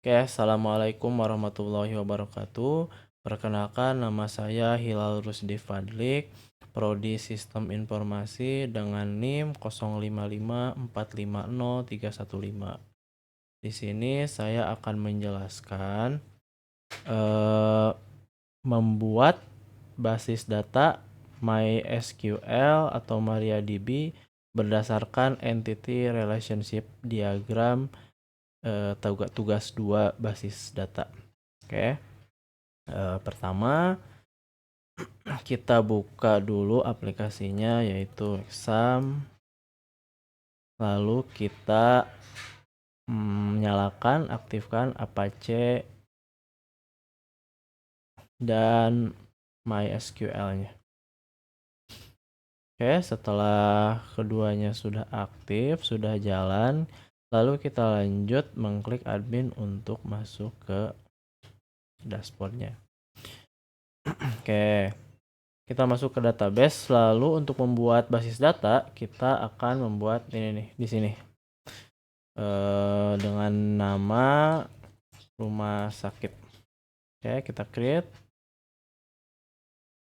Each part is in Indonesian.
Oke, assalamualaikum warahmatullahi wabarakatuh. Perkenalkan, nama saya Hilal Rusdi Fadlik, Prodi Sistem Informasi dengan NIM 0554503115. Di sini saya akan menjelaskan eh, membuat basis data MySQL atau MariaDB berdasarkan Entity Relationship Diagram tugas 2 basis data. Oke. Pertama kita buka dulu aplikasinya yaitu Exam. Lalu kita nyalakan, aktifkan Apache dan MySQL-nya. Oke, setelah keduanya sudah aktif, sudah jalan, lalu kita lanjut mengklik admin untuk masuk ke dashboardnya. Oke, kita masuk ke database. Lalu untuk membuat basis data, kita akan membuat ini nih di sini dengan nama rumah sakit. Oke, kita create.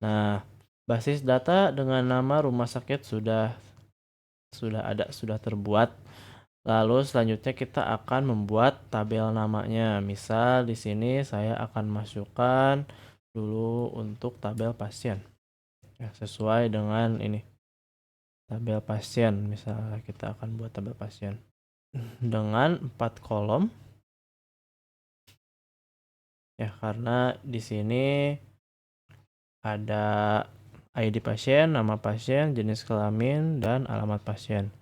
Nah, basis data dengan nama rumah sakit sudah terbuat. Lalu selanjutnya kita akan membuat tabel namanya. Misal di sini saya akan masukkan dulu untuk tabel pasien. Ya, sesuai dengan ini. Tabel pasien, misalnya kita akan buat tabel pasien dengan 4 kolom. Ya, karena di sini ada ID pasien, nama pasien, jenis kelamin, dan alamat pasien.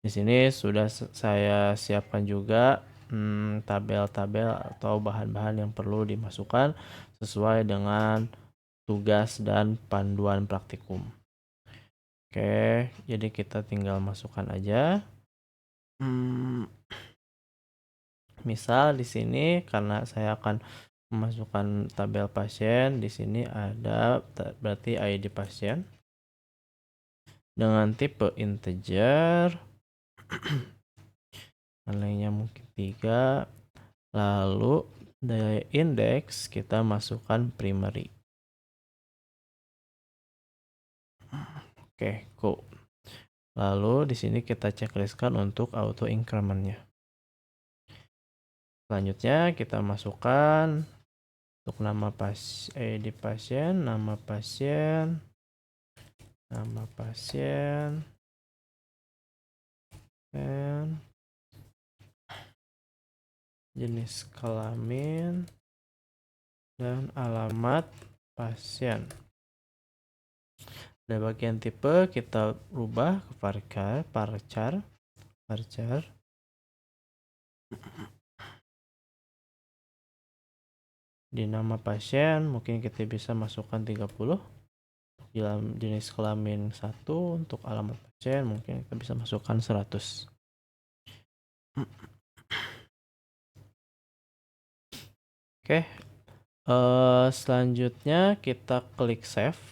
Di sini sudah saya siapkan juga tabel-tabel atau bahan-bahan yang perlu dimasukkan sesuai dengan tugas dan panduan praktikum. Oke, jadi kita tinggal masukkan aja. Misal di sini karena saya akan memasukkan tabel pasien, di sini ada berarti ID pasien dengan tipe integer, nilainya mungkin 3. Lalu dari index kita masukkan primary. Oke, go. Lalu di sini kita checklistkan untuk auto incrementnya. Selanjutnya kita masukkan untuk nama ID pasien, nama pasien, dan jenis kelamin dan alamat pasien. Di bagian tipe kita rubah ke varchar. Di nama pasien mungkin kita bisa masukkan 30. Dalam jenis kelamin 1, untuk alamat pasien mungkin kita bisa masukkan 100. Oke, selanjutnya kita klik save.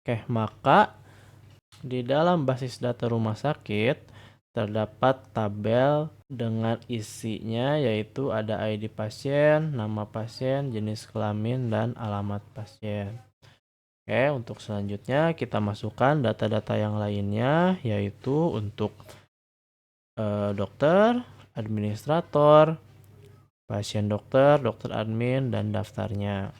Oke, maka di dalam basis data rumah sakit terdapat tabel dengan isinya yaitu ada ID pasien, nama pasien, jenis kelamin, dan alamat pasien. Oke, untuk selanjutnya kita masukkan data-data yang lainnya yaitu untuk dokter, administrator, pasien dokter, dokter admin, dan daftarnya.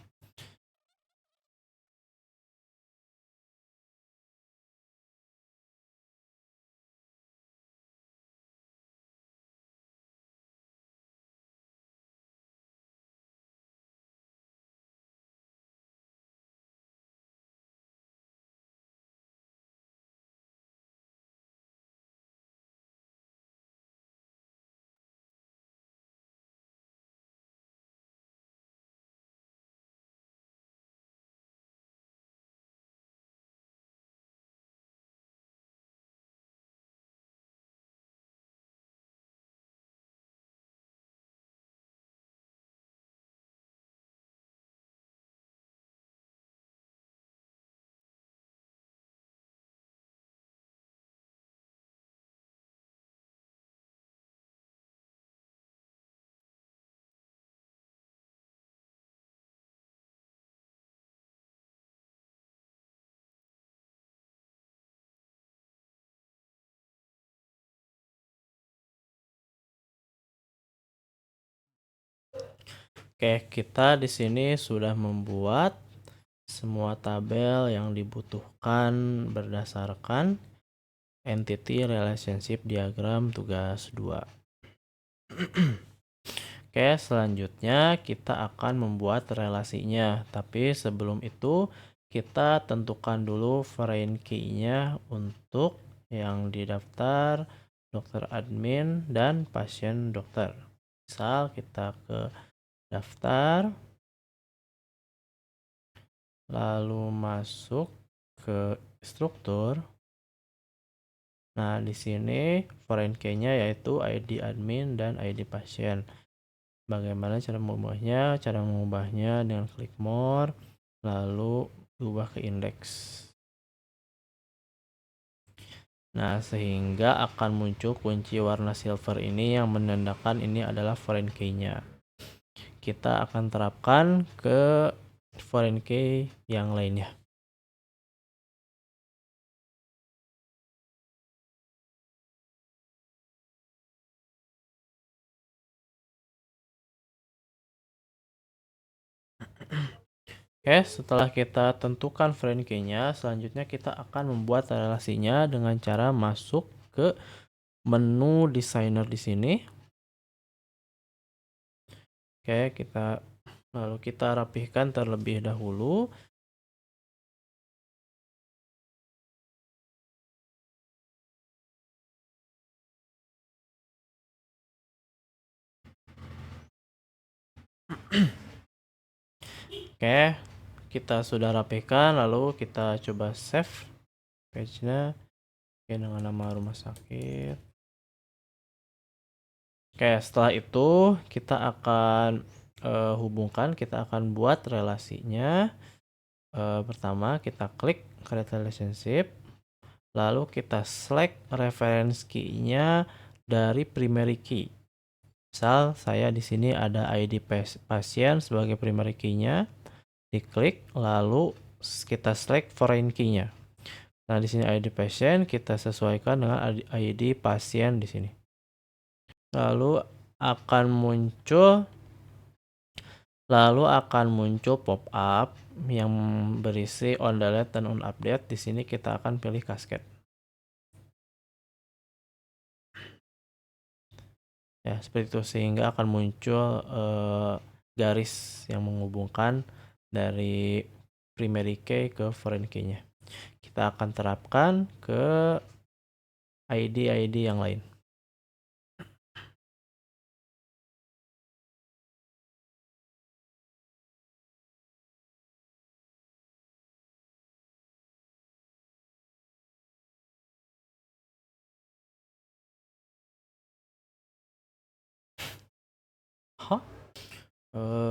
Oke, kita di sini sudah membuat semua tabel yang dibutuhkan berdasarkan Entity Relationship Diagram tugas 2. Oke, selanjutnya kita akan membuat relasinya. Tapi sebelum itu, kita tentukan dulu foreign key-nya untuk yang di daftar dokter admin dan pasien dokter. Misal kita ke daftar, lalu masuk ke struktur. Nah, di sini foreign key-nya yaitu ID admin dan ID pasien. Bagaimana cara mengubahnya? Cara mengubahnya dengan klik more, lalu ubah ke indeks. Nah, sehingga akan muncul kunci warna silver ini yang menandakan ini adalah foreign key-nya. Kita akan terapkan ke foreign key yang lainnya. Oke, setelah kita tentukan foreign key-nya, selanjutnya kita akan membuat relasinya dengan cara masuk ke menu designer di sini. Oke, lalu kita rapihkan terlebih dahulu. Oke, kita sudah rapihkan, lalu kita coba save page-nya dengan nama rumah sakit. Oke, setelah itu kita akan hubungkan, kita akan buat relasinya. Pertama kita klik create relationship, lalu kita select reference key-nya dari primary key. Misal saya di sini ada ID pasien sebagai primary key-nya, diklik lalu kita select foreign key-nya. Nah, di sini ID pasien kita sesuaikan dengan ID pasien di sini. Lalu akan muncul pop-up yang berisi on delete dan on update. Di sini kita akan pilih cascade. Ya, seperti itu, sehingga akan muncul garis yang menghubungkan dari primary key ke foreign key-nya. Kita akan terapkan ke ID yang lain.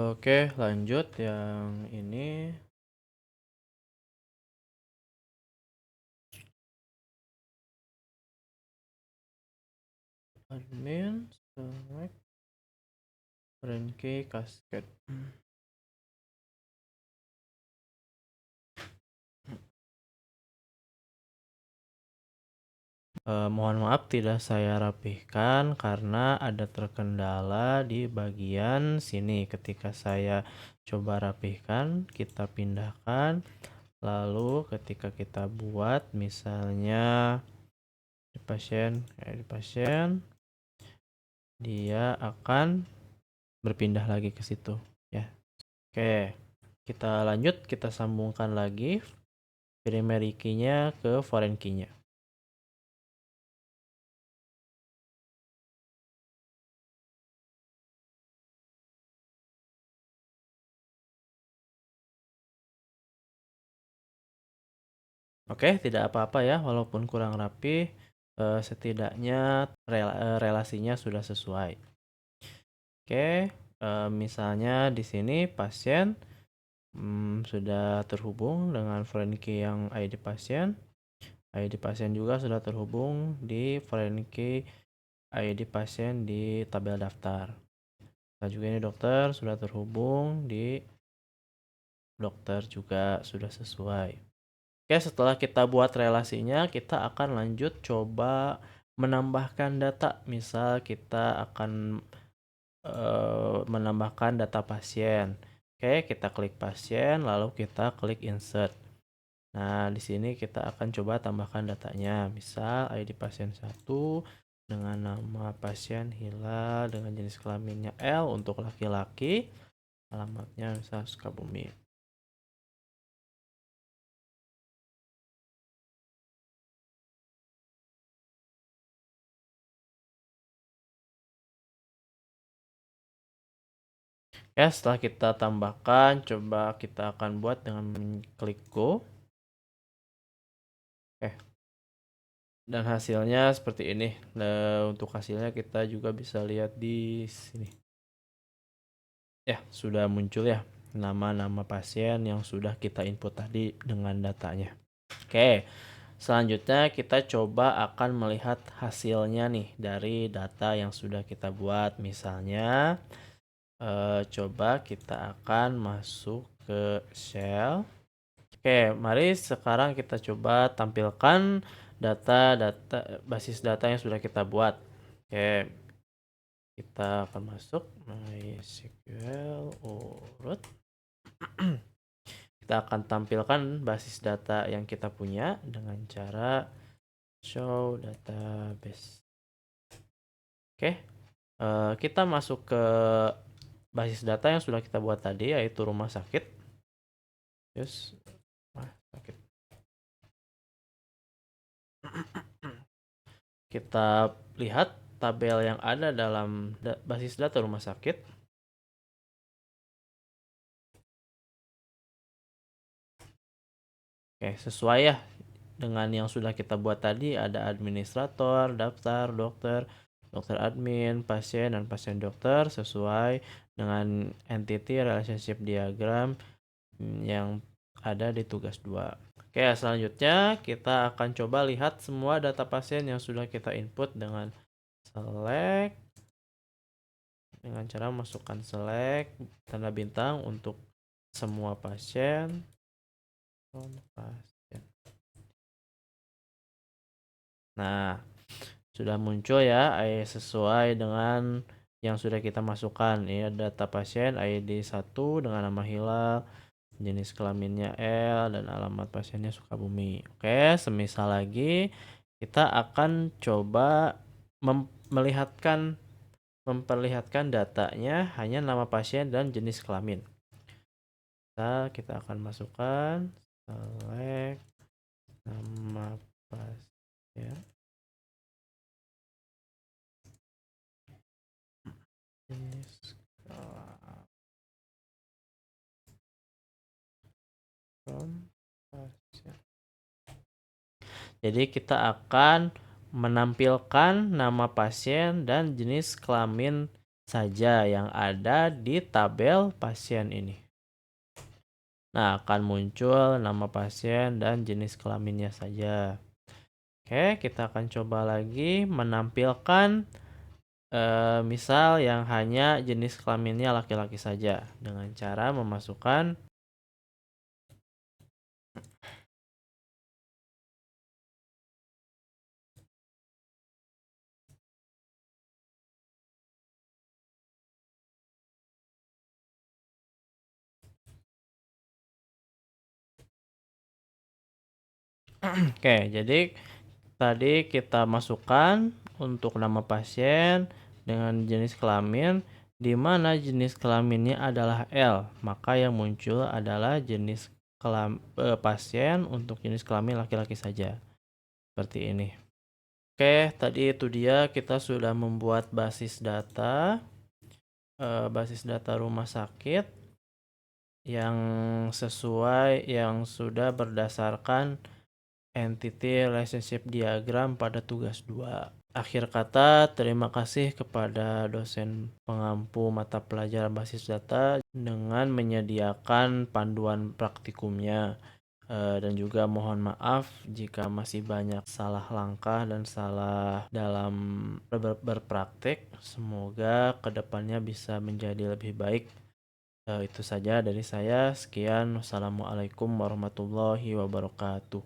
Oke, lanjut yang ini. Admin select foreign key cascade. Mohon maaf tidak saya rapihkan karena ada terkendala di bagian sini. Ketika saya coba rapihkan, kita pindahkan. Lalu ketika kita buat misalnya di pasien, dia akan berpindah lagi ke situ ya. Oke, kita lanjut, kita sambungkan lagi primary key-nya ke foreign key-nya. Oke, tidak apa-apa ya, walaupun kurang rapi, setidaknya relasinya sudah sesuai. Oke, misalnya di sini pasien sudah terhubung dengan foreign key yang ID pasien. ID pasien juga sudah terhubung di foreign key ID pasien di tabel daftar. Nah, juga ini dokter sudah terhubung di dokter juga sudah sesuai. Oke, setelah kita buat relasinya, kita akan lanjut coba menambahkan data. Misal kita akan menambahkan data pasien. Oke, kita klik pasien, lalu kita klik insert. Nah, di sini kita akan coba tambahkan datanya. Misal ID pasien 1 dengan nama pasien Hilal dengan jenis kelaminnya L untuk laki-laki. Alamatnya misal Sukabumi. Ya, setelah kita tambahkan, coba kita akan buat dengan klik go. Dan hasilnya seperti ini. Nah, untuk hasilnya kita juga bisa lihat di sini. Ya, sudah muncul ya nama-nama pasien yang sudah kita input tadi dengan datanya. Oke, selanjutnya kita coba akan melihat hasilnya nih dari data yang sudah kita buat. Misalnya, coba kita akan masuk ke Shell. Oke, mari sekarang kita coba tampilkan data basis data yang sudah kita buat. Oke, kita akan masuk MySQL urut. Kita akan tampilkan basis data yang kita punya dengan cara show database. Oke, kita masuk ke basis data yang sudah kita buat tadi, yaitu rumah sakit. Terus rumah sakit. Kita lihat tabel yang ada dalam basis data rumah sakit. Oke, sesuai ya dengan yang sudah kita buat tadi, ada administrator, daftar, dokter, dokter admin, pasien, dan pasien dokter sesuai dengan entity relationship diagram yang ada di tugas 2. Oke, selanjutnya kita akan coba lihat semua data pasien yang sudah kita input dengan select, dengan cara masukkan select tanda bintang untuk semua pasien. Nah, sudah muncul ya sesuai dengan yang sudah kita masukkan. Ini data pasien ID 1 dengan nama Hilal, jenis kelaminnya L, dan alamat pasiennya Sukabumi. Oke, semisal lagi kita akan coba memperlihatkan datanya hanya nama pasien dan jenis kelamin. Kita akan masukkan select nama pasien, jenis pasien. Jadi kita akan menampilkan nama pasien dan jenis kelamin saja yang ada di tabel pasien ini. Nah, akan muncul nama pasien dan jenis kelaminnya saja. Oke, kita akan coba lagi menampilkan misal yang hanya jenis kelaminnya laki-laki saja dengan cara memasukkan Oke, jadi tadi kita masukkan untuk nama pasien dengan jenis kelamin, di mana jenis kelaminnya adalah L, maka yang muncul adalah jenis pasien untuk jenis kelamin laki-laki saja. Seperti ini. Oke, tadi itu dia kita sudah membuat basis data rumah sakit yang sesuai, yang sudah berdasarkan entity relationship diagram pada tugas 2. Akhir kata, terima kasih kepada dosen pengampu mata pelajaran basis data dengan menyediakan panduan praktikumnya. Dan juga mohon maaf jika masih banyak salah langkah dan salah dalam berpraktik. Semoga kedepannya bisa menjadi lebih baik. Itu saja dari saya. Sekian. Wassalamualaikum warahmatullahi wabarakatuh.